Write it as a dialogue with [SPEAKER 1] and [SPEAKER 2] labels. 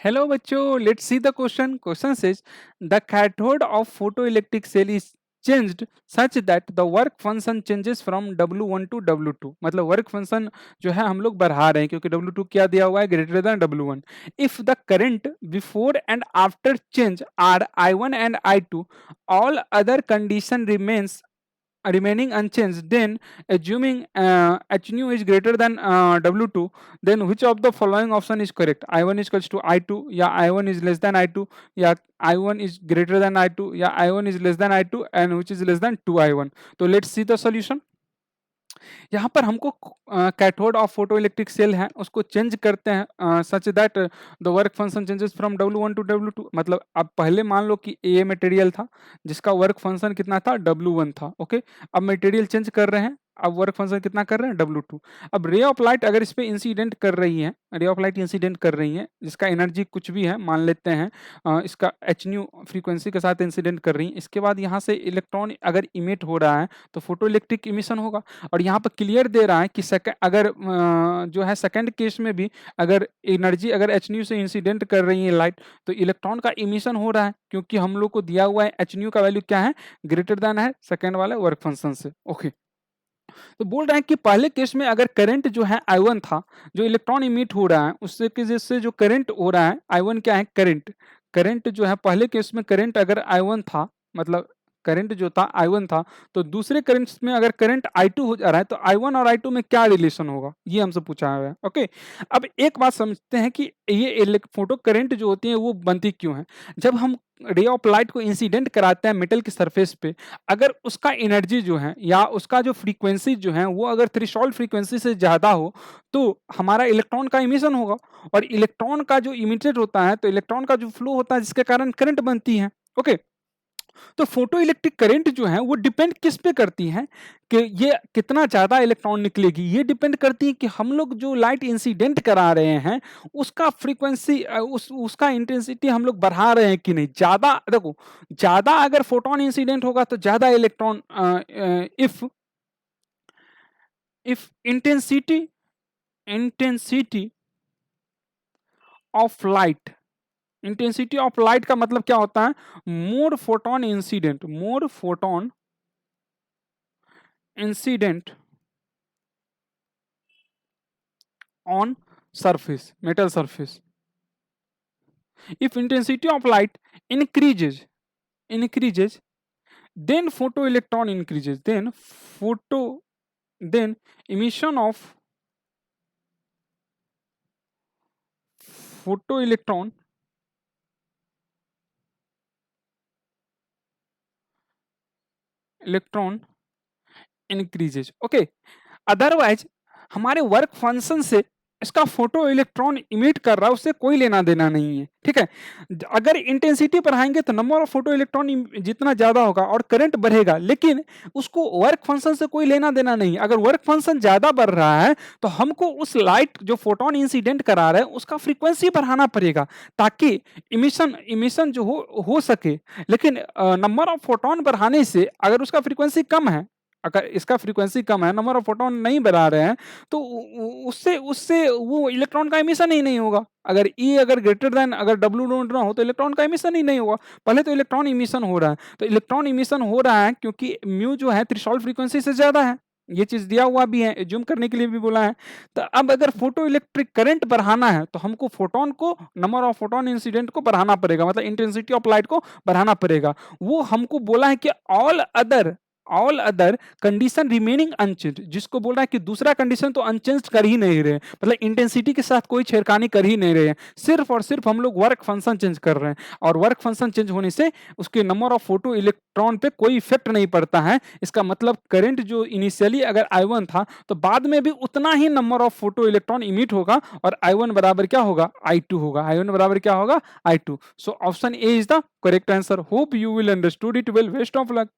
[SPEAKER 1] Hello, bachcho. Let's see the question. Question says the cathode of photoelectric cell is changed such that the work function changes from W1 to W2. मतलब work function जो है हम लोग बढ़ा रहे हैं क्योंकि W2 क्या दिया हुआ है greater than W1. If the current before and after change are I1 and I2, all other condition remains remaining unchanged, then assuming h nu is greater than w2, then which of the following option is correct? I1 is equals to I2, या I1 is less than I2, या I1 is greater than I2, या I1 is less than I2, and which is less than 2I1. तो let's see the solution. यहाँ पर हमको cathode of photo electric cell है उसको change करते हैं such that the work function changes from W1 to W2. मतलब अब पहले मान लो कि ए मटेरियल था जिसका वर्क फंक्शन कितना था W1 था. ओके, अब मटेरियल चेंज कर रहे हैं, अब वर्क फंक्शन कितना कर रहे हैं W2. अब रे ऑफ लाइट अगर इस पे इंसिडेंट कर रही है, रे ऑफ लाइट इंसिडेंट कर रही है जिसका एनर्जी कुछ भी है मान लेते हैं इसका एच न्यू फ्रीक्वेंसी के साथ इंसिडेंट कर रही है, इसके बाद यहाँ से इलेक्ट्रॉन अगर इमिट हो रहा है तो फोटो इलेक्ट्रिक इमिशन होगा. और यहाँ पर क्लियर दे रहा है कि अगर जो है सेकंड केस में भी अगर एनर्जी अगर एच न्यू से इंसिडेंट कर रही है लाइट तो इलेक्ट्रॉन का इमिशन हो रहा है क्योंकि हम लोग को दिया हुआ है एच न्यू का वैल्यू क्या है, ग्रेटर देन है सेकंड वाले वर्क फंक्शन से. ओके, तो बोल रहे हैं कि पहले केस में अगर करंट जो है I1 था, जो इलेक्ट्रॉन इमिट हो रहा है उससे की वजह से जो करंट हो रहा है I1 क्या है, करंट. करंट जो है पहले केस में करंट अगर I1 था, मतलब करंट जो था I1 था, तो दूसरे करंट में अगर करंट I2 हो जा रहा है तो I1 और I2 में क्या रिलेशन होगा, ये हमसे पूछा हुआ है. ओके, अब एक बात समझते हैं कि ये फोटो करंट जो होती है वो बनती क्यों है. जब हम रे ऑफ लाइट को इंसिडेंट कराते हैं मेटल की सरफेस पे, अगर उसका एनर्जी जो है या उसका जो फ्रीक्वेंसी जो है वो अगर थ्रेशोल्ड फ्रीक्वेंसी से ज़्यादा हो तो हमारा इलेक्ट्रॉन का इमिशन होगा. और इलेक्ट्रॉन का जो इमिटेड होता है तो इलेक्ट्रॉन का जो फ्लो होता है जिसके कारण करंट बनती है. ओके, तो फोटो इलेक्ट्रिक करंट जो है वो डिपेंड किस पे करती है कि ये कितना ज़्यादा इलेक्ट्रॉन निकलेगी. ये डिपेंड करती है कि हम लोग जो लाइट इंसिडेंट करा रहे हैं उसका फ्रीक्वेंसी उसका इंटेंसिटी हम लोग बढ़ा रहे हैं कि नहीं. ज़्यादा देखो, ज़्यादा अगर फोटोन इंसिडेंट होगा तो ज़्यादा electron if intensity of light, intensity of light का मतलब क्या होता है, more photon incident on surface, metal surface. If intensity of light increases, then photoelectron increases, then emission of photoelectron increases. Okay, otherwise हमारे work function से इसका photo electron emit कर रहा है उससे कोई लेना देना नहीं है. ठीक है, अगर इंटेंसिटी बढ़ाएंगे तो नंबर ऑफ फोटो इलेक्ट्रॉन जितना ज्यादा होगा और करंट बढ़ेगा, लेकिन उसको वर्क फंक्शन से कोई लेना देना नहीं. अगर वर्क फंक्शन ज्यादा बढ़ रहा है तो हमको उस लाइट जो फोटोन इंसिडेंट करा रहा है उसका फ्रीक्वेंसी बढ़ाना पड़ेगा ताकि इमिशन जो हो सके. लेकिन नंबर ऑफ फोटोन बढ़ाने से अगर उसका फ्रीक्वेंसी कम है, अगर इसका फ्रीक्वेंसी कम है, नंबर ऑफ फोटोन नहीं बढ़ा रहे हैं तो उससे उससे वो इलेक्ट्रॉन का एमिशन ही नहीं होगा. अगर ई अगर ग्रेटर देन अगर डब्ल्यू डोंट ना हो तो इलेक्ट्रॉन का एमिशन ही नहीं होगा. पहले तो इलेक्ट्रॉन इमिशन हो रहा है, तो इलेक्ट्रॉन इमिशन हो रहा है क्योंकि म्यू जो है थ्रेशोल्ड फ्रीक्वेंसी से ज्यादा है. ये चीज दिया हुआ भी है, एज्यूम करने के लिए भी बोला है. तो अब अगर फोटो इलेक्ट्रिक करंट बढ़ाना है तो हमको फोटोन को, नंबर ऑफ फोटोन इंसिडेंट को बढ़ाना पड़ेगा, मतलब इंटेंसिटी ऑफ लाइट को बढ़ाना पड़ेगा. वो हमको बोला है कि all other condition remaining unchange, जिसको बोल रहा है कि दूसरा कंडीशन तो अनचेंज कर ही नहीं रहे, मतलब इंटेंसिटी के साथ कोई छेड़खानी कर ही नहीं रहे हैं, सिर्फ और सिर्फ हम लोग वर्क फंक्शन चेंज कर रहे हैं. और वर्क फंक्शन चेंज होने से उसके नंबर ऑफ फोटो इलेक्ट्रॉन पे कोई इफेक्ट नहीं पड़ता है. इसका मतलब करंट जो इनिशियली अगर I1 था तो बाद में भी उतना ही number of photo electron emit होगा और I1 बराबर क्या होगा, I2 होगा. I1 बराबर क्या होगा, I2. So option A is the correct answer. Hope you will understood it well. Best of luck.